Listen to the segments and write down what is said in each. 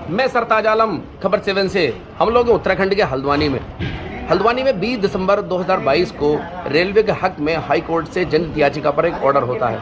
मैं सरताज आलम, खबर 7 से। हम लोग उत्तराखंड के हल्द्वानी में 20 दिसंबर 2022 को रेलवे के हक में हाई कोर्ट से जनहित याचिका पर एक ऑर्डर होता है।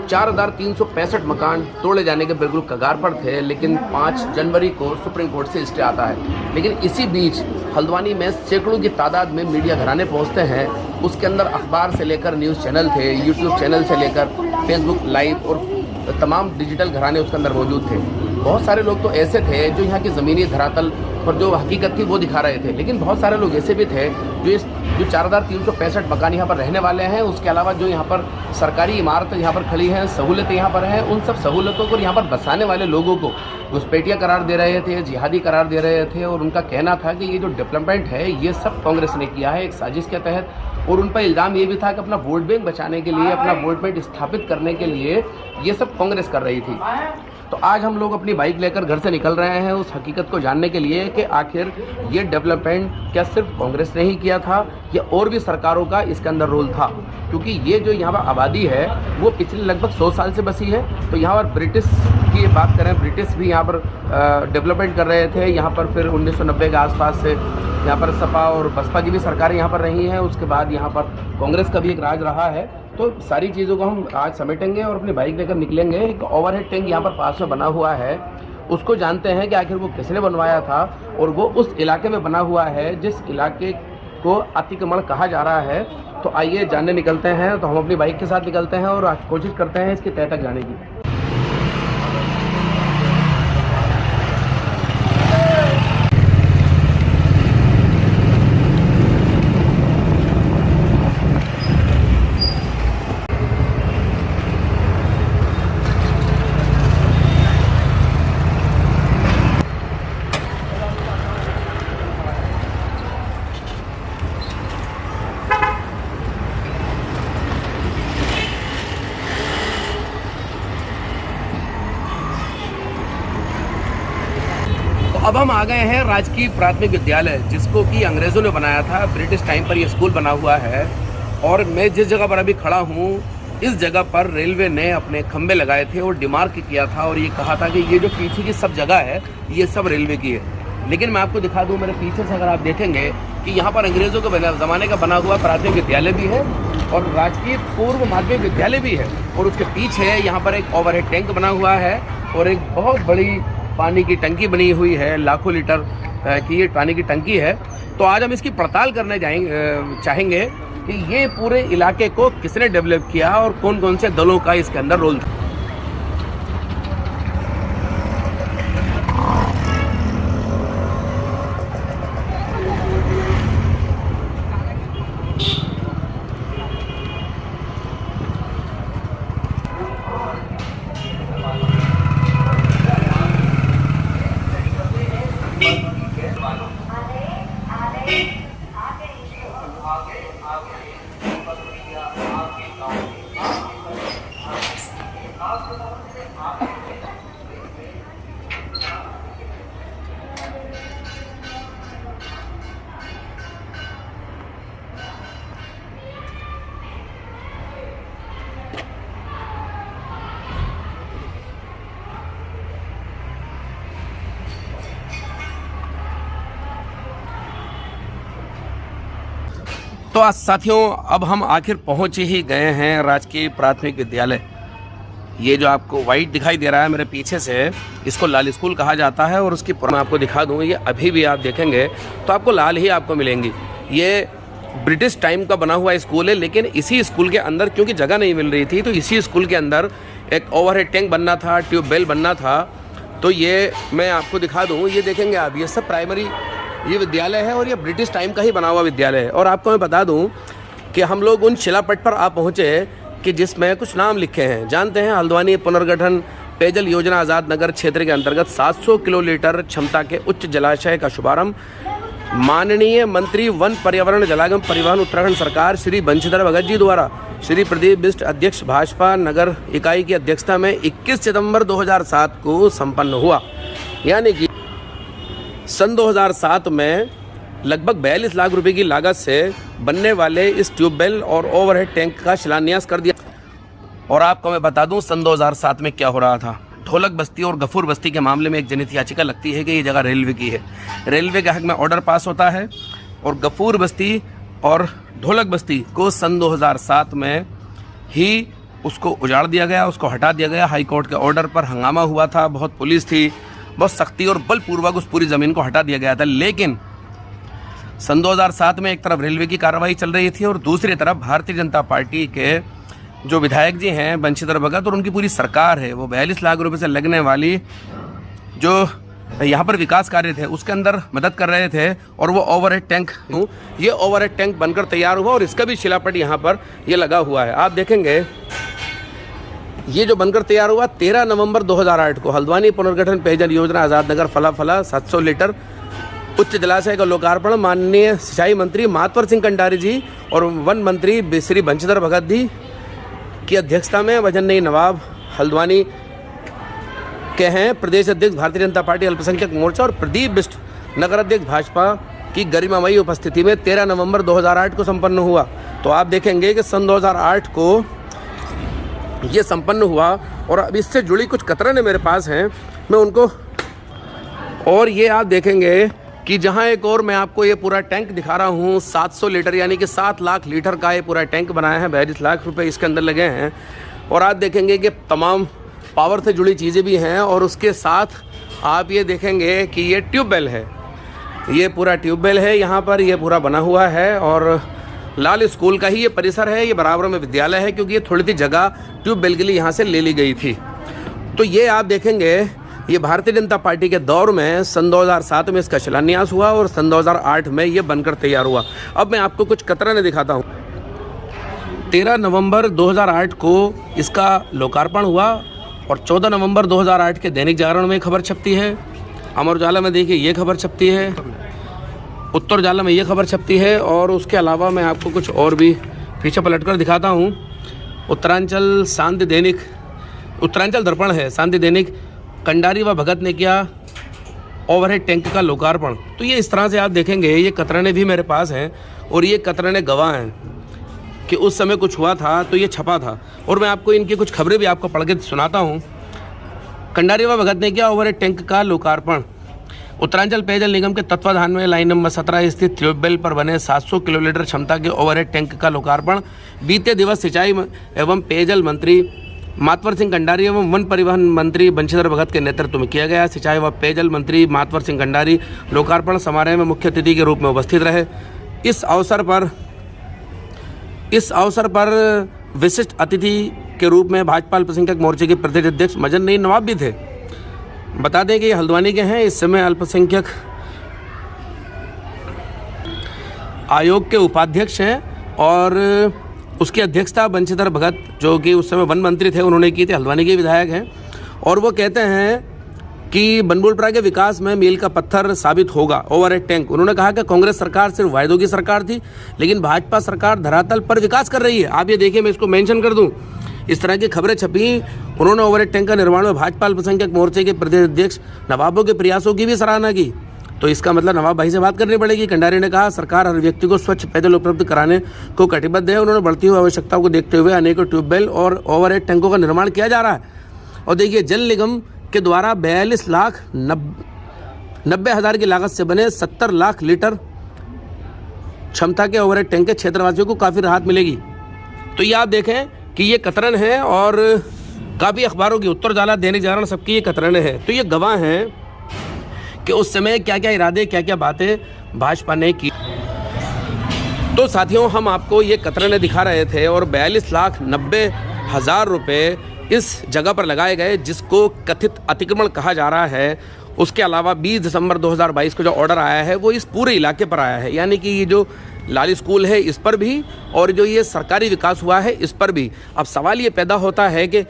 4365 मकान तोड़े जाने के बिल्कुल कगार पर थे, लेकिन 5 जनवरी को सुप्रीम कोर्ट से स्टे आता है। लेकिन इसी बीच हल्द्वानी में सैकड़ों की तादाद में मीडिया घराने पहुंचते हैं। उसके अंदर अखबार से लेकर न्यूज़ चैनल थे, यूट्यूब चैनल से लेकर फेसबुक लाइव और तमाम डिजिटल घराने उसके अंदर मौजूद थे। बहुत सारे लोग तो ऐसे थे जो यहाँ की ज़मीनी धरातल पर जो हकीकत थी वो दिखा रहे थे, लेकिन बहुत सारे लोग ऐसे भी थे जो 4365 मकान यहाँ पर रहने वाले हैं। उसके अलावा जो यहाँ पर सरकारी इमारत यहाँ पर खड़ी हैं, सहूलतें यहाँ पर हैं, उन सब सहूलतों को यहाँ पर बसाने वाले लोगों को घुसपैठिया करार दे रहे थे, जिहादी करार दे रहे थे। और उनका कहना था कि ये जो डेवलपमेंट है ये सब कांग्रेस ने किया है एक साजिश के तहत। और उन पर इल्ज़ाम ये भी था कि अपना वोट बैंक बचाने के लिए, अपना वोट बैंक स्थापित करने के लिए ये सब कांग्रेस कर रही थी। तो आज हम लोग अपनी बाइक लेकर घर से निकल रहे हैं उस हकीकत को जानने के लिए कि आखिर ये डेवलपमेंट क्या सिर्फ कांग्रेस ने ही किया था या और भी सरकारों का इसके अंदर रोल था। क्योंकि ये जो यहाँ पर आबादी है वो पिछले लगभग 100 साल से बसी है। तो यहाँ पर ब्रिटिश की बात करें, ब्रिटिश भी यहाँ पर डेवलपमेंट कर रहे थे। यहाँ पर फिर 1990 के आसपास से यहाँ पर सपा और बसपा की भी सरकारें यहाँ पर रही हैं। उसके बाद यहाँ पर कांग्रेस का भी एक राज रहा है। तो सारी चीज़ों को हम आज समेटेंगे और अपनी बाइक लेकर निकलेंगे। एक ओवरहेड टैंक यहाँ पर पास में बना हुआ है, उसको जानते हैं कि आखिर वो किसने बनवाया था। और वो उस इलाके में बना हुआ है जिस इलाके को अतिक्रमण कहा जा रहा है। तो आइए जानने निकलते हैं। तो हम अपनी बाइक के साथ निकलते हैं और आज कोशिश करते हैं इसकी तह तक जाने की। अब हम आ गए हैं राजकीय प्राथमिक विद्यालय, जिसको कि अंग्रेज़ों ने बनाया था। ब्रिटिश टाइम पर यह स्कूल बना हुआ है। और मैं जिस जगह पर अभी खड़ा हूँ इस जगह पर रेलवे ने अपने खंबे लगाए थे और डिमार्क किया था और ये कहा था कि ये जो पीछे की सब जगह है ये सब रेलवे की है। लेकिन मैं आपको दिखा दूँ, मेरे पीछे से अगर आप देखेंगे कि यहाँ पर अंग्रेज़ों के ज़माने का बना हुआ प्राथमिक विद्यालय भी है और राजकीय पूर्व माध्यमिक विद्यालय भी है। और उसके पीछे यहाँ पर एक ओवरहेड टैंक बना हुआ है और एक बहुत बड़ी पानी की टंकी बनी हुई है, लाखों लीटर की ये पानी की टंकी है। तो आज हम इसकी पड़ताल करने चाहेंगे कि ये पूरे इलाके को किसने डेवलप किया और कौन कौन से दलों का इसके अंदर रोल था। तो आज साथियों अब हम आखिर पहुंच ही गए हैं राजकीय प्राथमिक विद्यालय। ये जो आपको वाइट दिखाई दे रहा है मेरे पीछे से, इसको लाल स्कूल कहा जाता है। और उसकी मैं आपको दिखा दूँ, ये अभी भी आप देखेंगे तो आपको लाल ही आपको मिलेंगी। ये ब्रिटिश टाइम का बना हुआ स्कूल है, लेकिन इसी स्कूल के अंदर क्योंकि जगह नहीं मिल रही थी तो इसी स्कूल के अंदर एक ओवरहेड टैंक बनना था, ट्यूबवेल बनना था। तो ये मैं आपको दिखा दूँ, ये देखेंगे आप, ये सब प्राइमरी ये विद्यालय है और ये ब्रिटिश टाइम का ही बना हुआ विद्यालय है। और आपको मैं बता दूं कि हम लोग उन शिलापट पर आ पहुँचे कि जिसमें कुछ नाम लिखे हैं। जानते हैं, हल्द्वानी पुनर्गठन पेयजल योजना आज़ाद नगर क्षेत्र के अंतर्गत 700 किलोलीटर क्षमता के उच्च जलाशय का शुभारंभ माननीय मंत्री वन पर्यावरण जलागम परिवहन उत्तराखंड सरकार श्री बंशीधर भगत जी द्वारा श्री प्रदीप बिष्ट अध्यक्ष भाजपा नगर इकाई की अध्यक्षता में 21 सितंबर 2007 को संपन्न हुआ। यानी कि सन 2007 में लगभग 42 लाख रुपए की लागत से बनने वाले इस ट्यूबवेल और ओवरहेड टैंक का शिलान्यास कर दिया। और आपको मैं बता दूं सन 2007 में क्या हो रहा था। ढोलक बस्ती और गफूर बस्ती के मामले में एक जनहित याचिका लगती है कि ये जगह रेलवे की है। रेलवे के हक में ऑर्डर पास होता है और गफूर बस्ती और ढोलक बस्ती को सन 2007 में ही उसको उजाड़ दिया गया, उसको हटा दिया गया। हाई कोर्ट के ऑर्डर पर हंगामा हुआ था, बहुत पुलिस थी, बहुत सख्ती और बलपूर्वक उस पूरी ज़मीन को हटा दिया गया था। लेकिन सन 2007 में एक तरफ रेलवे की कार्रवाई चल रही थी और दूसरी तरफ भारतीय जनता पार्टी के जो विधायक जी हैं बंशीधर भगत और उनकी पूरी सरकार है, वो 42 लाख रुपए से लगने वाली जो यहाँ पर विकास कार्य थे उसके अंदर मदद कर रहे थे। और वो ओवरहेड टैंक, ये ओवरहेड टैंक बनकर तैयार हुआ और इसका भी शिलापट यहाँ पर ये लगा हुआ है। आप देखेंगे ये जो बनकर तैयार हुआ 13 नवंबर 2008 को हल्द्वानी पुनर्गठन पेयजल योजना आज़ाद नगर फला 700 लीटर उच्च जलाशय का लोकार्पण माननीय सिंचाई मंत्री मातवर सिंह कंडारी जी और वन मंत्री श्री बंशीधर भगत जी की अध्यक्षता में वजनई नवाब हल्द्वानी के हैं, प्रदेश अध्यक्ष भारतीय जनता पार्टी अल्पसंख्यक मोर्चा और प्रदीप बिष्ट नगर अध्यक्ष भाजपा की गरिमामयी उपस्थिति में 13 नवंबर 2008 को संपन्न हुआ। तो आप देखेंगे कि सन 2008 को ये संपन्न हुआ और अब इससे जुड़ी कुछ कतरनें मेरे पास हैं, मैं उनको, और ये आप देखेंगे कि जहाँ एक और मैं आपको ये पूरा टैंक दिखा रहा हूँ 700 लीटर यानी कि 7 लाख लीटर का ये पूरा टैंक बनाया है, 42 लाख रुपए इसके अंदर लगे हैं। और आप देखेंगे कि तमाम पावर से जुड़ी चीज़ें भी हैं और उसके साथ आप ये देखेंगे कि ये ट्यूबवेल है, ये पूरा ट्यूबवेल है यहाँ पर, ये पूरा बना हुआ है और लाल स्कूल का ही ये परिसर है, ये बराबर में विद्यालय है क्योंकि ये थोड़ी सी जगह ट्यूबवेल के लिए यहाँ से ले ली गई थी। तो ये आप देखेंगे ये भारतीय जनता पार्टी के दौर में सन 2007 में इसका शिलान्यास हुआ और सन 2008 में ये बनकर तैयार हुआ। अब मैं आपको कुछ कतरनें दिखाता हूँ। 13 नवंबर 2008 को इसका लोकार्पण हुआ और 14 नवंबर 2008 के दैनिक जागरण में खबर छपती है, अमर उजाला में देखिए ये खबर छपती है, उत्तर उजाला में ये खबर छपती है और उसके अलावा मैं आपको कुछ और भी पीछे पलटकर दिखाता हूँ। उत्तरांचल शांति दैनिक, उत्तरांचल दर्पण है, शांति दैनिक, कंडारी व भगत ने किया ओवरहेड टैंक का लोकार्पण। तो ये इस तरह से आप देखेंगे ये कतरनें भी मेरे पास हैं और ये कतरनें गवाह हैं कि उस समय कुछ हुआ था तो ये छपा था। और मैं आपको इनकी कुछ खबरें भी आपको पढ़ के सुनाता हूँ। कंडारी व भगत ने किया ओवरहेड टैंक का लोकार्पण। उत्तरांचल पेयजल निगम के तत्वाधान में लाइन नंबर 17 स्थित ट्यूबवेल पर बने 700 किलोलीटर क्षमता के ओवरहेड टैंक का लोकार्पण बीते दिवस सिंचाई एवं पेयजल मंत्री मातवर सिंह कंडारी एवं वन परिवहन मंत्री बंशीधर भगत के नेतृत्व में किया गया। सिंचाई व पेयजल मंत्री मातवर सिंह कंडारी लोकार्पण समारोह में मुख्य अतिथि के रूप में उपस्थित रहे। इस अवसर पर विशिष्ट अतिथि के रूप में भाजपा अल्पसंख्यक मोर्चे के प्रदेश अध्यक्ष वजनई नवाब भी थे। बता दें कि ये हल्द्वानी के हैं, इस समय अल्पसंख्यक आयोग के उपाध्यक्ष हैं और उसकी अध्यक्षता बंशीधर भगत जो कि उस समय वन मंत्री थे उन्होंने की थी, हल्द्वानी के विधायक हैं। और वो कहते हैं कि बनबुलपुरा के विकास में मील का पत्थर साबित होगा ओवरहेड टैंक। उन्होंने कहा कि कांग्रेस सरकार सिर्फ वायदों की सरकार थी लेकिन भाजपा सरकार धरातल पर विकास कर रही है। आप ये देखिए, मैं इसको मेंशन कर दूं, इस तरह की खबरें छपी। उन्होंने ओवरहेड टैंक का निर्माण में भाजपा अल्पसंख्यक मोर्चे के प्रदेश अध्यक्ष नवाबों के प्रयासों की भी सराहना की। तो इसका मतलब नवाब भाई से बात करनी पड़ेगी। कंडारी ने कहा सरकार हर व्यक्ति को स्वच्छ पेयजल उपलब्ध कराने को कटिबद्ध है। उन्होंने बढ़ती हुई आवश्यकताओं को देखते हुए अनेकों ट्यूबवेल और ओवरहेड टैंकों का निर्माण किया जा रहा है। और देखिए, जल निगम के द्वारा 42,90,000 की लागत से बने 70 लाख लीटर क्षमता के ओवरहेड टैंक के क्षेत्रवासियों को काफ़ी राहत मिलेगी। तो ये आप देखें कि ये कतरन है और काफ़ी अखबारों की, उत्तर उजाला, दैनिक जागरण, सबकी ये कतरनें हैं। तो ये गवाह हैं कि उस समय क्या क्या इरादे, क्या क्या बातें भाजपा ने की। तो साथियों, हम आपको ये कतरनें दिखा रहे थे और 42,90,000 रुपये इस जगह पर लगाए गए जिसको कथित अतिक्रमण कहा जा रहा है। उसके अलावा 20 दिसंबर 2022 को जो ऑर्डर आया है वो इस पूरे इलाके पर आया है, यानी कि ये जो लाली स्कूल है इस पर भी और जो ये सरकारी विकास हुआ है इस पर भी। अब सवाल ये पैदा होता है कि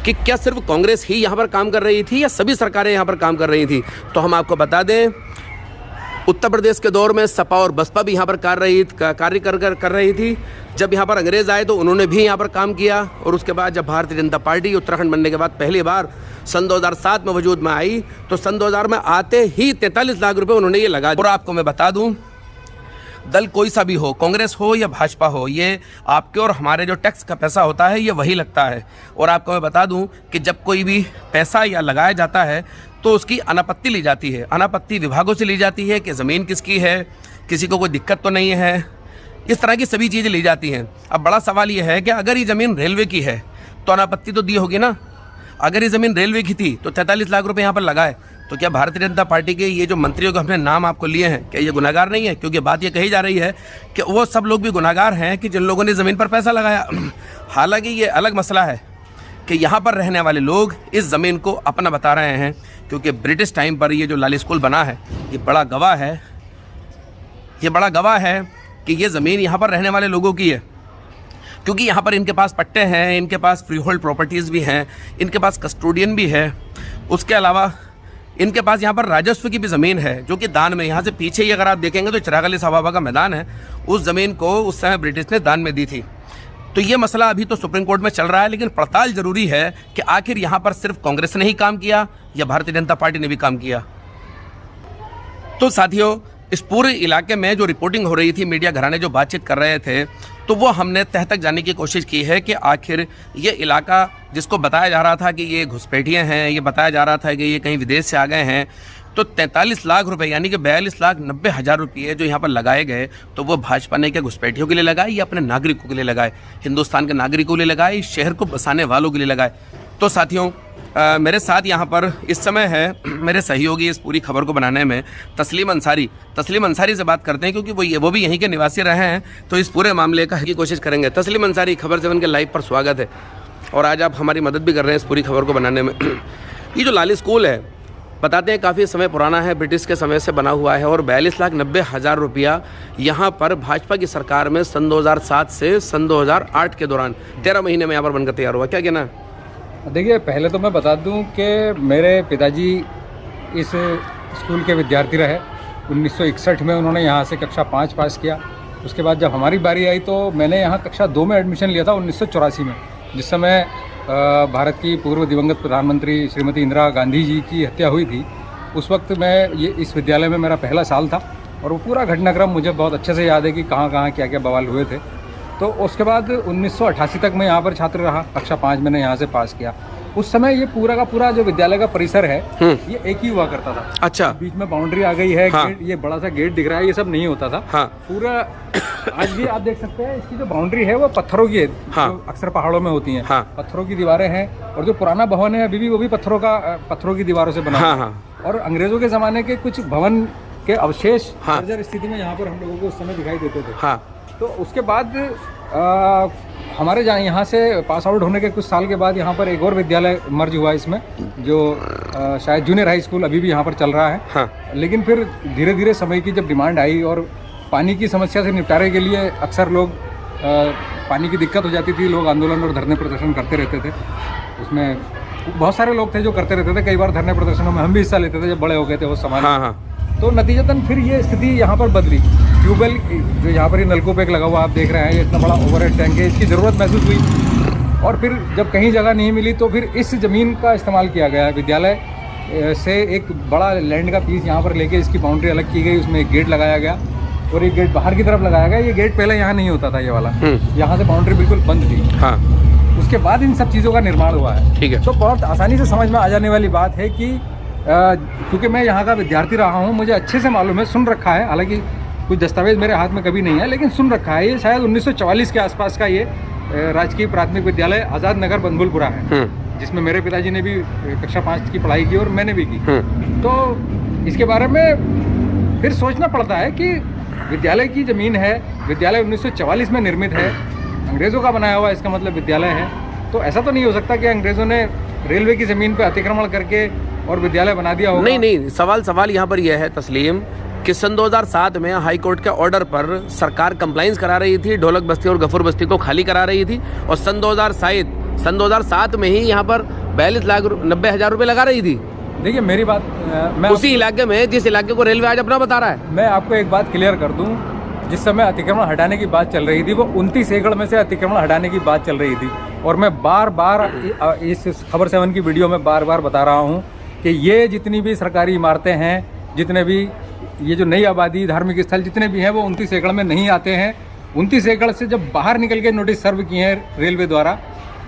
क्या सिर्फ कांग्रेस ही यहाँ पर काम कर रही थी या सभी सरकारें यहाँ पर काम कर रही थी। तो हम आपको बता दें, उत्तर प्रदेश के दौर में सपा और बसपा भी यहाँ पर कार्य कर रही थी। जब यहाँ पर अंग्रेज़ आए तो उन्होंने भी यहाँ पर काम किया और उसके बाद जब भारतीय जनता पार्टी उत्तराखंड बनने के बाद पहली बार सन 2007 में वजूद में आई तो सन 2000 में आते ही 43 लाख रुपए उन्होंने ये लगा। और आपको मैं बता दूं, दल कोई सा भी हो, कांग्रेस हो या भाजपा हो, ये आपके और हमारे जो टैक्स का पैसा होता है ये वही लगता है। और आपको मैं बता दूं कि जब कोई भी पैसा या लगाया जाता है तो उसकी अनापत्ति ली जाती है, अनापत्ति विभागों से ली जाती है कि ज़मीन किसकी है, किसी को कोई दिक्कत तो नहीं है, इस तरह की सभी चीज़ें ली जाती हैं। अब बड़ा सवाल ये है कि अगर ये ज़मीन रेलवे की है तो अनापत्ति तो दी होगी ना। अगर ये ज़मीन रेलवे की थी तो 43 लाख रुपए यहाँ पर लगाए, तो क्या भारतीय जनता पार्टी के ये जो मंत्रियों के हमने नाम आपको लिए हैं, क्या ये गुनाहगार नहीं है? क्योंकि बात ये कही जा रही है कि वो सब लोग भी गुनाहगार हैं कि जिन लोगों ने ज़मीन पर पैसा लगाया। हालांकि ये अलग मसला है कि यहाँ पर रहने वाले लोग इस ज़मीन को अपना बता रहे हैं, क्योंकि ब्रिटिश टाइम पर ये जो लाली स्कूल बना है ये बड़ा गवाह है, ये बड़ा गवाह है कि ये ज़मीन यहाँ पर रहने वाले लोगों की है। क्योंकि यहाँ पर इनके पास पट्टे हैं, इनके पास फ्री होल्ड प्रॉपर्टीज़ भी हैं, इनके पास कस्टोडियन भी है, उसके अलावा इनके पास यहाँ पर राजस्व की भी ज़मीन है जो कि दान में, यहाँ से पीछे ही अगर आप देखेंगे तो चिराग अली साहब का मैदान है, उस ज़मीन को उस समय ब्रिटिश ने दान में दी थी। तो ये मसला अभी तो सुप्रीम कोर्ट में चल रहा है, लेकिन पड़ताल ज़रूरी है कि आखिर यहाँ पर सिर्फ कांग्रेस ने ही काम किया या भारतीय जनता पार्टी ने भी काम किया। तो साथियों, इस पूरे इलाके में जो रिपोर्टिंग हो रही थी, मीडिया घराने जो बातचीत कर रहे थे, तो वो हमने तह तक जाने की कोशिश की है कि आखिर ये इलाका जिसको बताया जा रहा था कि ये घुसपैठिए हैं, ये बताया जा रहा था कि ये कहीं विदेश से आ गए हैं, तो 43 लाख रुपए यानी कि 42,90,000 रुपये जो यहाँ पर लगाए गए, तो वो भाजपा ने क्या घुसपैठियों के लिए लगाए या अपने नागरिकों के लिए लगाए, हिंदुस्तान के नागरिकों के लिए लगाए, इस शहर को बसाने वालों के लिए लगाए। तो साथियों, मेरे साथ यहाँ पर इस समय है मेरे सहयोगी इस पूरी खबर को बनाने में तस्लीम अंसारी। तस्लीम अंसारी से बात करते हैं क्योंकि वो भी यहीं के निवासी रहे हैं, तो इस पूरे मामले का की कोशिश करेंगे। तस्लीम अंसारी, खबर 7 के लाइव पर स्वागत है, और आज आप हमारी मदद भी कर रहे हैं इस पूरी खबर को बनाने में। ये जो लाली स्कूल है, बताते हैं काफ़ी समय पुराना है, ब्रिटिश के समय से बना हुआ है, और 42,90,000 रुपया यहाँ पर भाजपा की सरकार में सन 2007 से सन 2008 के दौरान 13 महीने में यहाँ पर बनकर तैयार हुआ। क्या कहना है? देखिए, पहले तो मैं बता दूं कि मेरे पिताजी इस स्कूल के विद्यार्थी रहे। 1961 में उन्होंने यहाँ से कक्षा 5 पास किया। उसके बाद जब हमारी बारी आई तो मैंने यहाँ कक्षा 2 में एडमिशन लिया था 1984 में, जिस समय भारत की पूर्व दिवंगत प्रधानमंत्री श्रीमती इंदिरा गांधी जी की हत्या हुई थी। उस वक्त मैं इस विद्यालय में मेरा पहला साल था, और वो पूरा घटनाक्रम मुझे बहुत अच्छे से याद है कि कहाँ कहाँ क्या क्या बवाल हुए थे। तो उसके बाद 1988 तक मैं यहाँ पर छात्र रहा, कक्षा 5 मैंने यहाँ से पास किया। उस समय ये पूरा का पूरा जो विद्यालय का परिसर है ये एक ही हुआ करता था। अच्छा, बीच में बाउंड्री आ गई है। हाँ। ये बड़ा सा गेट दिख रहा है, ये सब नहीं होता था। हाँ। पूरा आज भी आप देख सकते हैं, इसकी जो बाउंड्री है वो पत्थरों की है। हाँ। जो अक्सर पहाड़ों में होती हैं। हाँ। पत्थरों की दीवारें हैं, और जो पुराना भवन है अभी भी वो भी पत्थरों की दीवारों से बना है। और अंग्रेजों के ज़माने के कुछ भवन के अवशेष बंजर स्थिति में यहाँ पर हम लोगों को उस समय दिखाई देते थे। हाँ। तो उसके बाद हमारे यहाँ से पास आउट होने के कुछ साल के बाद यहाँ पर एक और विद्यालय मर्ज हुआ इसमें, जो शायद जूनियर हाई स्कूल अभी भी यहाँ पर चल रहा है। हाँ। लेकिन फिर धीरे धीरे समय की जब डिमांड आई और पानी की समस्या से निपटारे के लिए अक्सर लोग पानी की दिक्कत हो जाती थी, लोग आंदोलन और धरने प्रदर्शन करते रहते थे। उसमें बहुत सारे लोग थे जो करते रहते थे। कई बार धरने प्रदर्शनों में हम भी हिस्सा लेते थे जब बड़े हो गए थे वो समाज। हाँ। तो नतीजतन फिर ये स्थिति यहाँ पर बदली। ट्यूबवेल जो यहाँ पर ही नलकूप एक लगा हुआ आप देख रहे हैं, ये इतना बड़ा ओवरहेड टैंक है, इसकी ज़रूरत महसूस हुई। और फिर जब कहीं जगह नहीं मिली तो फिर इस ज़मीन का इस्तेमाल किया गया। विद्यालय से एक बड़ा लैंड का पीस यहाँ पर लेके इसकी बाउंड्री अलग की गई, उसमें एक गेट लगाया गया, और एक गेट बाहर की तरफ लगाया गया। ये गेट पहले यहाँ नहीं होता था, ये वाला। यहाँ से बाउंड्री बिल्कुल बंद थी। हाँ। उसके बाद इन सब चीज़ों का निर्माण हुआ है। ठीक है। तो बहुत आसानी से समझ में आ जाने वाली बात है कि क्योंकि मैं यहाँ का विद्यार्थी रहा हूँ, मुझे अच्छे से मालूम है, सुन रखा है, हालांकि कुछ दस्तावेज मेरे हाथ में कभी नहीं है, लेकिन सुन रखा है। ये शायद 1944 के आसपास का ये राजकीय प्राथमिक विद्यालय आज़ाद नगर बंदुलपुरा है, जिसमें मेरे पिताजी ने भी कक्षा 5 की पढ़ाई की और मैंने भी की। तो इसके बारे में फिर सोचना पड़ता है कि विद्यालय की ज़मीन है, विद्यालय 1944 में निर्मित है, अंग्रेज़ों का बनाया हुआ इसका मतलब विद्यालय है। तो ऐसा तो नहीं हो सकता कि अंग्रेज़ों ने रेलवे की ज़मीन पर अतिक्रमण करके और विद्यालय बना दिया होगा। नहीं, सवाल यहाँ पर यह है तस्लीम कि सन 2007 में हाई कोर्ट के ऑर्डर पर सरकार कंप्लाइंस करा रही थी, ढोलक बस्ती और गफूर बस्ती को खाली करा रही थी, और सन 2007 में ही यहाँ पर 42,90,000 रुपये लगा रही थी। देखिए मेरी बात, मैं उसी इलाके में जिस इलाके को रेलवे आज अपना बता रहा है। मैं आपको एक बात क्लियर कर दूं, जिस समय अतिक्रमण हटाने की बात चल रही थी वो 29 एकड़ में से अतिक्रमण हटाने की बात चल रही थी, और मैं बार बार इस खबर 7 की वीडियो में बार बार बता रहा हूँ कि ये जितनी भी सरकारी इमारतें हैं, जितने भी ये जो नई आबादी धार्मिक स्थल जितने भी हैं वो 29 एकड़ में नहीं आते हैं। 29 एकड़ से जब बाहर निकल के नोटिस सर्व किए हैं रेलवे द्वारा,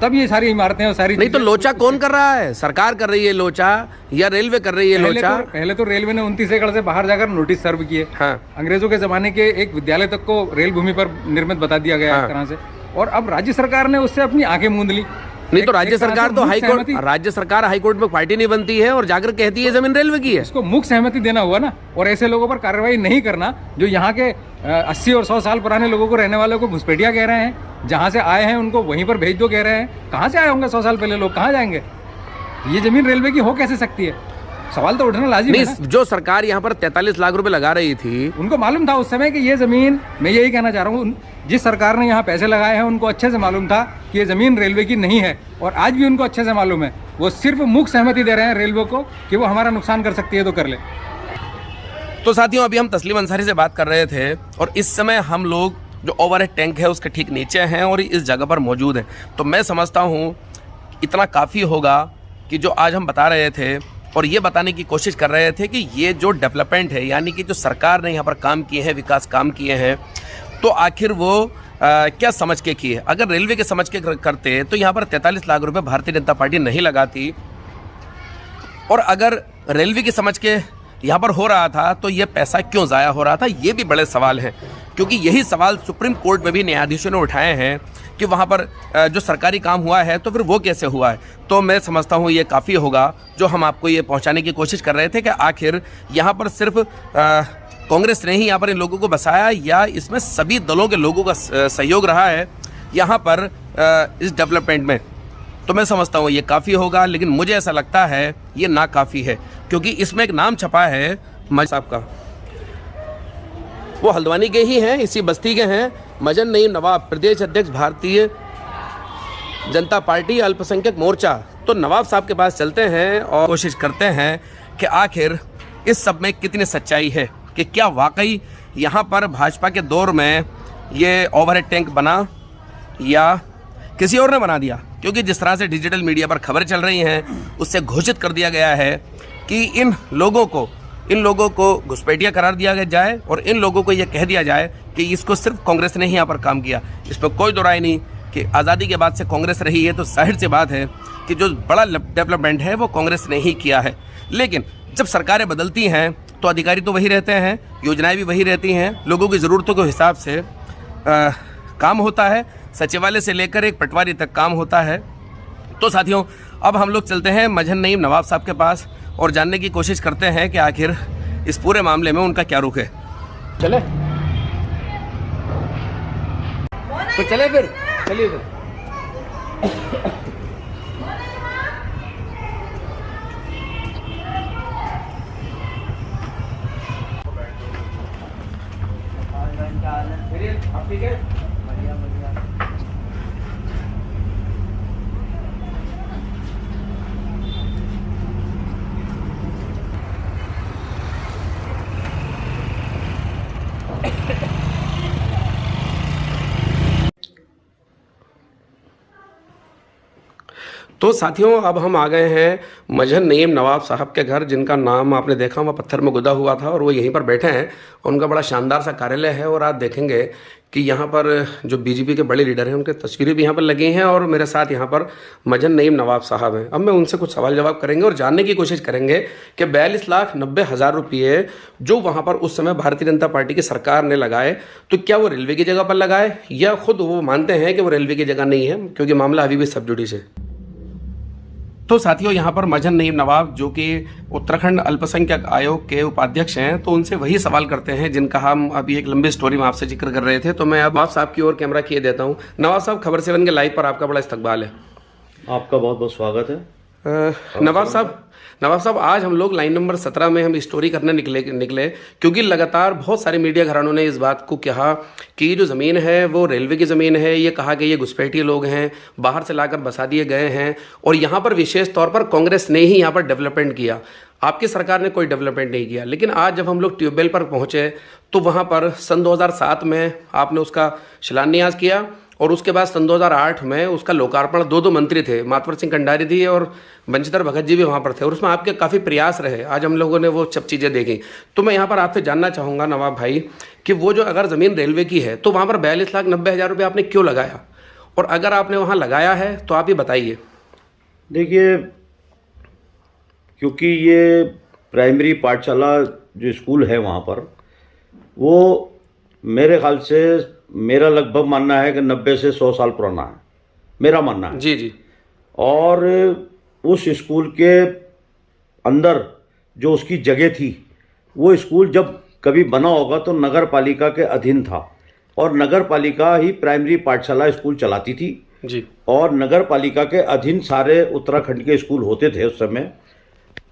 तब ये सारी इमारतें और सारी नहीं तो लोचा कौन कर रहा है? सरकार कर रही है लोचा या रेलवे कर रही है लोचा? पहले तो रेलवे ने 29 एकड़ से बाहर जाकर नोटिस सर्व किए। हाँ। अंग्रेजों के जमाने के एक विद्यालय तक को रेल भूमि पर निर्मित बता दिया गया। हाँ। इस तरह से, और अब राज्य सरकार ने उससे अपनी आंखें मूंद ली। नहीं तो राज्य सरकार तो हाईकोर्ट, राज्य सरकार हाईकोर्ट में पार्टी नहीं बनती है और जाकर कहती है जमीन रेलवे की है। इसको मुख्य सहमति देना हुआ ना, और ऐसे लोगों पर कार्रवाई नहीं करना जो यहाँ के 80 और 100 साल पुराने लोगों को, रहने वालों को घुसपैठिया कह रहे हैं। जहाँ से आए हैं उनको वहीं पर भेज दो कह रहे हैं। कहाँ से आए होंगे 100 साल पहले लोग, कहाँ जाएंगे? ये जमीन रेलवे की हो कैसे सकती है? सवाल तो उठना लाजिम है ना। जो सरकार यहाँ पर 43 लाख रुपए लगा रही थी, उनको मालूम था उस समय कि ये जमीन, मैं यही कहना चाह रहा हूँ, जिस सरकार ने यहाँ पैसे लगाए हैं उनको अच्छे से मालूम था कि ये जमीन रेलवे की नहीं है, और आज भी उनको अच्छे से मालूम है। वो सिर्फ मुख्य सहमति दे रहे हैं रेलवे को कि वो हमारा नुकसान कर सकती है तो कर ले। तो साथियों, अभी हम तस्लीम अंसारी से बात कर रहे थे और इस समय हम लोग जो ओवरहेड टैंक है उसके ठीक नीचे हैं और इस जगह पर मौजूद हैं। तो मैं समझता हूँ इतना काफ़ी होगा कि जो आज हम बता रहे थे और ये बताने की कोशिश कर रहे थे कि ये जो डेवलपमेंट है, यानी कि जो सरकार ने यहाँ पर काम किए हैं, विकास काम किए हैं, तो आखिर वो क्या समझ के किए। अगर रेलवे के समझ के करते तो यहाँ पर 43 लाख रुपए भारतीय जनता पार्टी नहीं लगाती, और अगर रेलवे की समझ के यहाँ पर हो रहा था तो ये पैसा क्यों ज़ाया हो रहा था, ये भी बड़े सवाल हैं। क्योंकि यही सवाल सुप्रीम कोर्ट में भी न्यायाधीशों ने उठाए हैं कि वहाँ पर जो सरकारी काम हुआ है तो फिर वो कैसे हुआ है। तो मैं समझता हूँ ये काफ़ी होगा जो हम आपको ये पहुँचाने की कोशिश कर रहे थे कि आखिर यहाँ पर सिर्फ कांग्रेस ने ही यहाँ पर इन लोगों को बसाया या इसमें सभी दलों के लोगों का सहयोग रहा है यहाँ पर इस डेवलपमेंट में। तो मैं समझता हूँ ये काफ़ी होगा, लेकिन मुझे ऐसा लगता है ये ना काफ़ी है, क्योंकि इसमें एक नाम छपा है मजन साहब का। वो हल्द्वानी के ही हैं, इसी बस्ती के हैं, मजन नईम नवाब, प्रदेश अध्यक्ष भारतीय जनता पार्टी अल्पसंख्यक मोर्चा। तो नवाब साहब के पास चलते हैं और कोशिश करते हैं कि आखिर इस सब में कितनी सच्चाई है, कि क्या वाकई यहाँ पर भाजपा के दौर में ये ओवरहेड टैंक बना या किसी और ने बना दिया। क्योंकि जिस तरह से डिजिटल मीडिया पर खबरें चल रही हैं उससे घोषित कर दिया गया है कि इन लोगों को घुसपैठिया करार दिया जाए और इन लोगों को यह कह दिया जाए कि इसको सिर्फ कांग्रेस ने ही यहाँ पर काम किया। इस पर कोई दो राय नहीं कि आज़ादी के बाद से कांग्रेस रही है, तो जाहिर सी बात है कि जो बड़ा डेवलपमेंट है वो कांग्रेस ने ही किया है। लेकिन जब सरकारें बदलती हैं तो अधिकारी तो वही रहते हैं, योजनाएं भी वही रहती हैं, लोगों की ज़रूरतों के हिसाब से काम होता है, सचिवालय से लेकर एक पटवारी तक काम होता है। तो साथियों, अब हम लोग चलते हैं मजन नईम नवाब साहब के पास और जानने की कोशिश करते हैं कि आखिर इस पूरे मामले में उनका क्या रुख है। चले तो चले फिर, चलिए फिर। आप ठीक है? बढ़िया बढ़िया। तो साथियों, अब हम आ गए हैं मजन नईम नवाब साहब के घर, जिनका नाम आपने देखा वह पत्थर में गुदा हुआ था और वो यहीं पर बैठे हैं। उनका बड़ा शानदार सा कार्यालय है और आप देखेंगे कि यहाँ पर जो बीजेपी के बड़े लीडर हैं उनकी तस्वीरें भी यहाँ पर लगी हैं और मेरे साथ यहाँ पर मजन नईम नवाब साहब हैं। अब मैं उनसे कुछ सवाल जवाब करेंगे और जानने की कोशिश करेंगे कि 42,90,000 रुपये जो वहाँ पर उस समय भारतीय जनता पार्टी की सरकार ने लगाए, तो क्या वो रेलवे की जगह पर लगाए या खुद वो मानते हैं कि वो रेलवे की जगह नहीं है, क्योंकि मामला अभी भी सब जुडिस है। तो साथियों, यहाँ पर मजन नईम नवाब जो कि उत्तराखंड अल्पसंख्यक आयोग के उपाध्यक्ष हैं, तो उनसे वही सवाल करते हैं जिनका हम अभी एक लंबी स्टोरी में आपसे जिक्र कर रहे थे। तो मैं अब नवाब साहब की ओर कैमरा किए देता हूँ। नवाब साहब, खबर 7 के लाइव पर आपका बड़ा इस्तकबाल है। आपका बहुत बहुत स्वागत है। नवाब साहब, आज हम लोग लाइन नंबर 17 में हम स्टोरी करने निकले क्योंकि लगातार बहुत सारे मीडिया घरानों ने इस बात को कहा कि ये जो ज़मीन है वो रेलवे की ज़मीन है। ये कहा कि ये घुसपैठिए लोग हैं, बाहर से लाकर बसा दिए गए हैं और यहाँ पर विशेष तौर पर कांग्रेस ने ही यहाँ पर डेवलपमेंट किया, आपकी सरकार ने कोई डेवलपमेंट नहीं किया। लेकिन आज जब हम लोग ट्यूबवेल पर पहुँचे तो वहाँ पर सन 2007 में आपने उसका शिलान्यास किया और उसके बाद सन 2008 में उसका लोकार्पण दो मंत्री थे, मातवर सिंह कंडारी जी और बंशीधर भगत जी भी वहाँ पर थे, और उसमें आपके काफ़ी प्रयास रहे। आज हम लोगों ने वो सब चीज़ें देखी। तो मैं यहाँ पर आपसे जानना चाहूँगा नवाब भाई कि वो जो अगर ज़मीन रेलवे की है तो वहाँ पर 42,90,000 रुपये आपने क्यों लगाया, और अगर आपने वहाँ लगाया है तो आप ये बताइए। देखिए, क्योंकि ये प्राइमरी पाठशाला जो स्कूल है वहाँ पर, वो मेरे ख्याल से, मेरा लगभग मानना है कि 90 से 100 साल पुराना है, मेरा मानना है। जी जी। और उस स्कूल के अंदर जो उसकी जगह थी, वो स्कूल जब कभी बना होगा तो नगर पालिका के अधीन था, और नगर पालिका ही प्राइमरी पाठशाला स्कूल चलाती थी जी। और नगर पालिका के अधीन सारे उत्तराखंड के स्कूल होते थे उस समय।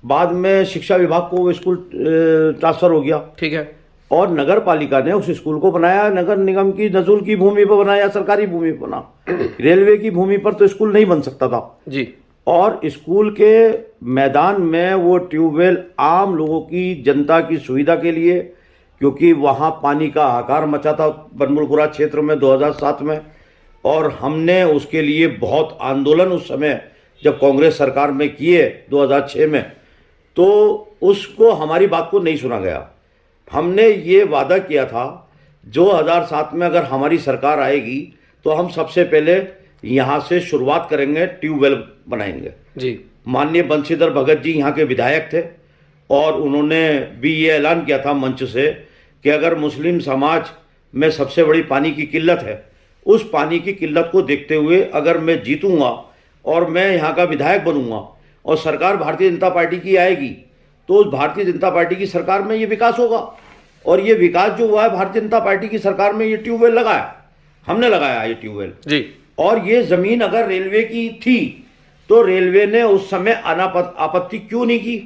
बाद में शिक्षा विभाग को वो स्कूल ट्रांसफ़र हो गया, ठीक है। और नगर पालिका ने उस स्कूल को बनाया, नगर निगम की नजूल की भूमि पर बनाया, सरकारी भूमि पर बना। रेलवे की भूमि पर तो स्कूल नहीं बन सकता था जी। और स्कूल के मैदान में वो ट्यूबवेल आम लोगों की, जनता की सुविधा के लिए, क्योंकि वहाँ पानी का हाहाकार मचा था बनमुलपुरा क्षेत्र में 2007 में, और हमने उसके लिए बहुत आंदोलन उस समय जब कांग्रेस सरकार में किए 2006 में, तो उसको, हमारी बात को नहीं सुना गया। हमने ये वादा किया था 2007 में अगर हमारी सरकार आएगी तो हम सबसे पहले यहाँ से शुरुआत करेंगे, ट्यूबवेल बनाएंगे जी। माननीय बंशीधर भगत जी यहाँ के विधायक थे, और उन्होंने भी ये ऐलान किया था मंच से कि अगर मुस्लिम समाज में सबसे बड़ी पानी की किल्लत है, उस पानी की किल्लत को देखते हुए अगर मैं जीतूंगा और मैं यहाँ का विधायक बनूंगा और सरकार भारतीय जनता पार्टी की आएगी, तो उस भारतीय जनता पार्टी की सरकार में ये विकास होगा। और ये विकास जो हुआ है भारतीय जनता पार्टी की सरकार में, ये ट्यूबवेल लगाया, हमने लगाया ये ट्यूबवेल जी। और ये ज़मीन अगर रेलवे की थी तो रेलवे ने उस समय आपत्ति क्यों नहीं की?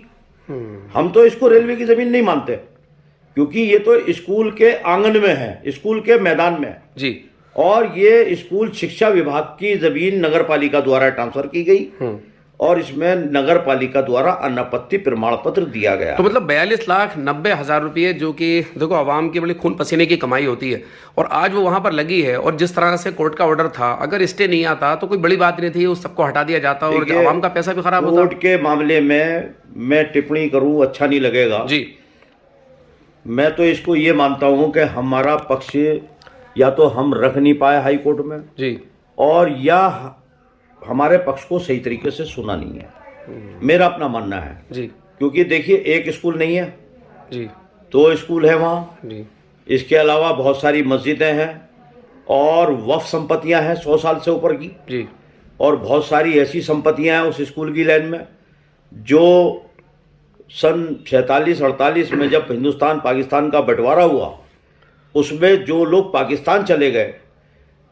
हम तो इसको रेलवे की ज़मीन नहीं मानते, क्योंकि ये तो स्कूल के आंगन में है, स्कूल के मैदान में है जी। और ये स्कूल शिक्षा विभाग की ज़मीन नगर पालिका द्वारा ट्रांसफर की गई और इसमें नगर पालिका द्वारा अनापत्ति प्रमाण पत्र दिया गया। तो मतलब 42,90,000 रुपये, जो कि देखो आवाम की बड़ी खून पसीने की कमाई होती है, और आज वो वहां पर लगी है, और जिस तरह से कोर्ट का ऑर्डर था, अगर स्टे नहीं आता तो कोई बड़ी बात नहीं थी, उस सबको हटा दिया जाता और आवाम का पैसा भी खराब होता। कोर्ट के मामले में मैं टिप्पणी करूं अच्छा नहीं लगेगा जी। मैं तो इसको ये मानता हूं कि हमारा पक्ष या तो हम रख नहीं पाए हाई कोर्ट में जी, और या हमारे पक्ष को सही तरीके से सुना नहीं है, मेरा अपना मानना है जी। क्योंकि देखिए, एक स्कूल नहीं है जी, 2 स्कूल है वहाँ, जी। इसके अलावा बहुत सारी मस्जिदें हैं और वक्फ संपत्तियां हैं 100 साल से ऊपर की, जी। और बहुत सारी ऐसी संपत्तियां हैं उस स्कूल की लाइन में जो सन 47-48 में जब हिंदुस्तान पाकिस्तान का बंटवारा हुआ, उसमें जो लोग पाकिस्तान चले गए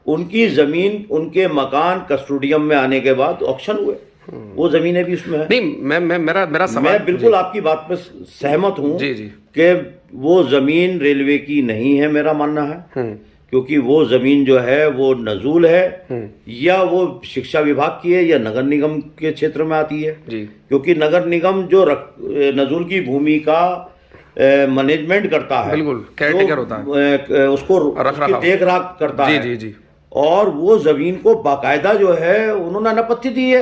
उनकी ज़मीन, उनके मकान कस्टोडियम में आने के बाद ऑक्शन हुए, वो ज़मीनें भी उसमें है। नहीं, मेरा सवाल, मैं बिल्कुल आपकी बात पर सहमत हूँ जी, जी। कि वो ज़मीन रेलवे की नहीं है, मेरा मानना है, क्योंकि वो ज़मीन जो है वो नजूल है या वो शिक्षा विभाग की है या नगर निगम के क्षेत्र में आती है जी। क्योंकि नगर निगम जो नजूल की भूमि का मैनेजमेंट करता है, बिल्कुल केयरटेकर होता है, उसको देख रख करता है। जी, जी। और वो जमीन को बाकायदा जो है उन्होंने अनापत्ति दी है।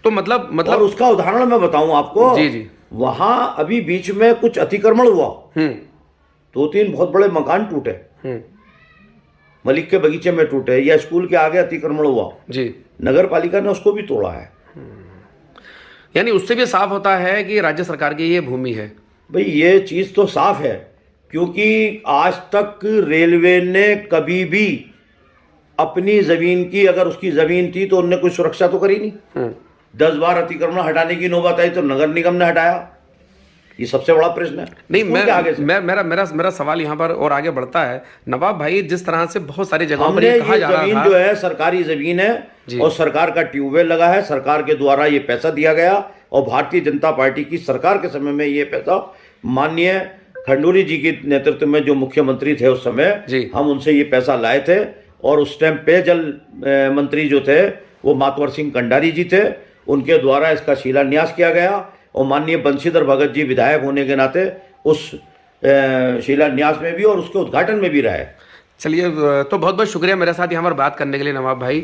तो मतलब और उसका उदाहरण मैं बताऊं आपको, जी, जी। वहां अभी बीच में कुछ अतिक्रमण हुआ, 2-3 बहुत बड़े मकान टूटे, मलिक के बगीचे में टूटे या स्कूल के आगे अतिक्रमण हुआ जी, नगर पालिका ने उसको भी तोड़ा है। यानी उससे भी साफ होता है कि राज्य सरकार की ये भूमि है। भाई ये चीज तो साफ है, क्योंकि आज तक रेलवे ने कभी भी अपनी जमीन की, अगर उसकी जमीन थी तो उनने कोई सुरक्षा तो करी नहीं। 10 बार अतिक्रमण हटाने की नौबत आई तो नगर निगम ने हटाया, ये सबसे बड़ा प्रश्न है। नहीं, मेरा सवाल यहाँ पर और आगे बढ़ता है नवाब भाई, जिस तरह से बहुत सारी जगहों पर ये कहा जा रहा जमीन जो है सरकारी जमीन है और सरकार का ट्यूबवेल लगा है, सरकार के द्वारा ये पैसा दिया गया और भारतीय जनता पार्टी की सरकार के समय में ये पैसा माननीय खंडूरी जी के नेतृत्व में जो मुख्यमंत्री थे उस समय, हम उनसे ये पैसा लाए थे और उस टाइम पेयजल मंत्री जो थे वो मातवर सिंह कंडारी जी थे, उनके द्वारा इसका शिलान्यास किया गया और माननीय बंशीधर भगत जी विधायक होने के नाते उस शिलान्यास में भी और उसके उद्घाटन में भी रहे। चलिए, तो बहुत बहुत शुक्रिया मेरे साथ यहाँ पर बात करने के लिए नवाब भाई।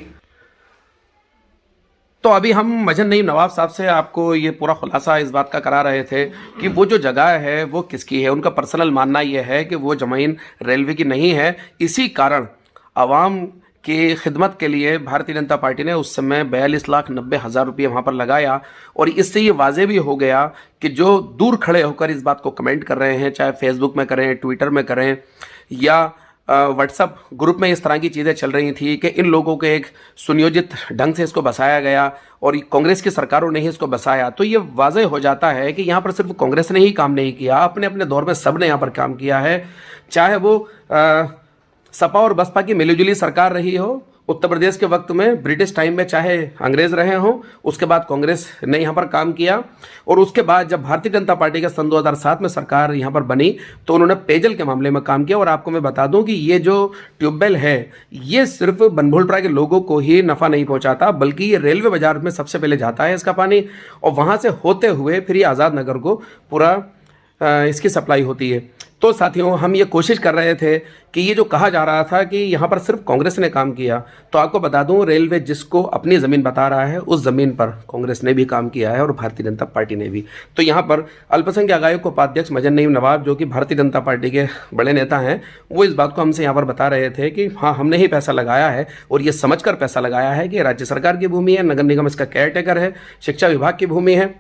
तो अभी हम मजन नईम नवाब साहब से आपको ये पूरा खुलासा इस बात का करा रहे थे कि वो जो जगह है वो किसकी है। उनका पर्सनल मानना ये है कि वो ज़मीन रेलवे की नहीं है। इसी कारण आवाम की खिदमत के लिए भारतीय जनता पार्टी ने उस समय 42,90,000 रुपये वहाँ पर लगाया। और इससे ये वाजे भी हो गया कि जो दूर खड़े होकर इस बात को कमेंट कर रहे हैं, चाहे फेसबुक में करें, ट्विटर में करें या व्हाट्सएप ग्रुप में इस तरह की चीज़ें चल रही थी कि इन लोगों के एक सुनियोजित ढंग से इसको बसाया गया और कांग्रेस की सरकारों ने ही इसको बसाया। तो ये वाज़े हो जाता है कि यहाँ पर सिर्फ कांग्रेस ने ही काम नहीं किया, अपने अपने दौर में सब ने यहाँ पर काम किया है। चाहे वो सपा और बसपा की मिलीजुली सरकार रही हो उत्तर प्रदेश के वक्त में, ब्रिटिश टाइम में चाहे अंग्रेज रहे हों, उसके बाद कांग्रेस ने यहाँ पर काम किया। और उसके बाद जब भारतीय जनता पार्टी का सन 2007 में सरकार यहाँ पर बनी तो उन्होंने पेयजल के मामले में काम किया। और आपको मैं बता दूं कि ये जो ट्यूबवेल है ये सिर्फ बनभूलपुरा के लोगों को ही नफ़ा नहीं पहुँचाता, बल्कि ये रेलवे बाजार में सबसे पहले जाता है इसका पानी, और वहाँ से होते हुए फिर ये आज़ाद नगर को पूरा इसकी सप्लाई होती है। तो साथियों, हम ये कोशिश कर रहे थे कि ये जो कहा जा रहा था कि यहाँ पर सिर्फ कांग्रेस ने काम किया, तो आपको बता दूं रेलवे जिसको अपनी ज़मीन बता रहा है उस ज़मीन पर कांग्रेस ने भी काम किया है और भारतीय जनता पार्टी ने भी। तो यहाँ पर अल्पसंख्यक आयोग के उपाध्यक्ष मजन नईम नवाब जो कि भारतीय जनता पार्टी के बड़े नेता हैं, वो इस बात को हमसे यहाँ पर बता रहे थे कि हाँ, हमने ही पैसा लगाया है और ये समझ कर पैसा लगाया है कि राज्य सरकार की भूमि है, नगर निगम इसका केयर टेकर है, शिक्षा विभाग की भूमि है।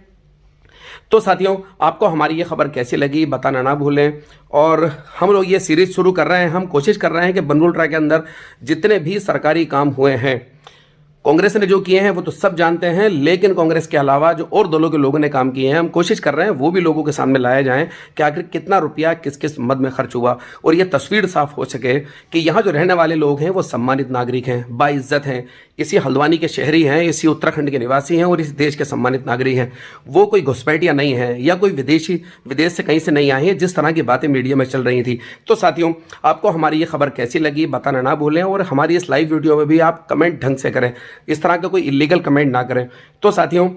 तो साथियों, आपको हमारी ये खबर कैसी लगी बताना ना भूलें। और हम लोग ये सीरीज़ शुरू कर रहे हैं, हम कोशिश कर रहे हैं कि बनभूलपुरा के अंदर जितने भी सरकारी काम हुए हैं कांग्रेस ने जो किए हैं वो तो सब जानते हैं, लेकिन कांग्रेस के अलावा जो और दलों के लोगों ने काम किए हैं हम कोशिश कर रहे हैं वो भी लोगों के सामने लाए जाएं कि आखिर कितना रुपया किस किस मद में खर्च हुआ और ये तस्वीर साफ हो सके कि यहाँ जो रहने वाले लोग हैं वो सम्मानित नागरिक हैं, बाइज्जत हैं, इसी हल्द्वानी के शहरी हैं, इसी उत्तराखंड के निवासी हैं और इस देश के सम्मानित नागरिक हैं। वो कोई घुसपैठिया नहीं है या कोई विदेश से कहीं से नहीं आए हैं जिस तरह की बातें मीडिया में चल रही थी। तो साथियों, आपको हमारी ये खबर कैसी लगी बताना ना भूलें और हमारी इस लाइव वीडियो में भी आप कमेंट ढंग से करें, इस तरह का कोई इलीगल कमेंट ना करें। तो साथियों,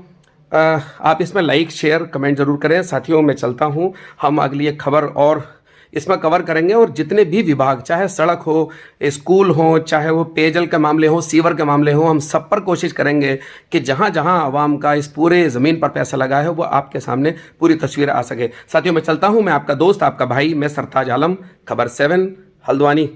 आप इसमें लाइक शेयर कमेंट ज़रूर करें। साथियों, मैं चलता हूँ, हम अगली एक खबर और इसमें कवर करेंगे और जितने भी विभाग, चाहे सड़क हो, स्कूल हो, चाहे वो पेयजल के मामले हो, सीवर के मामले हो, हम सब पर कोशिश करेंगे कि जहाँ जहाँ आवाम का इस पूरे ज़मीन पर पैसा लगा है वो आपके सामने पूरी तस्वीर आ सके। साथियों, मैं चलता हूँ, मैं आपका दोस्त, आपका भाई, मैं सरताज आलम, खबर 7 हल्द्वानी।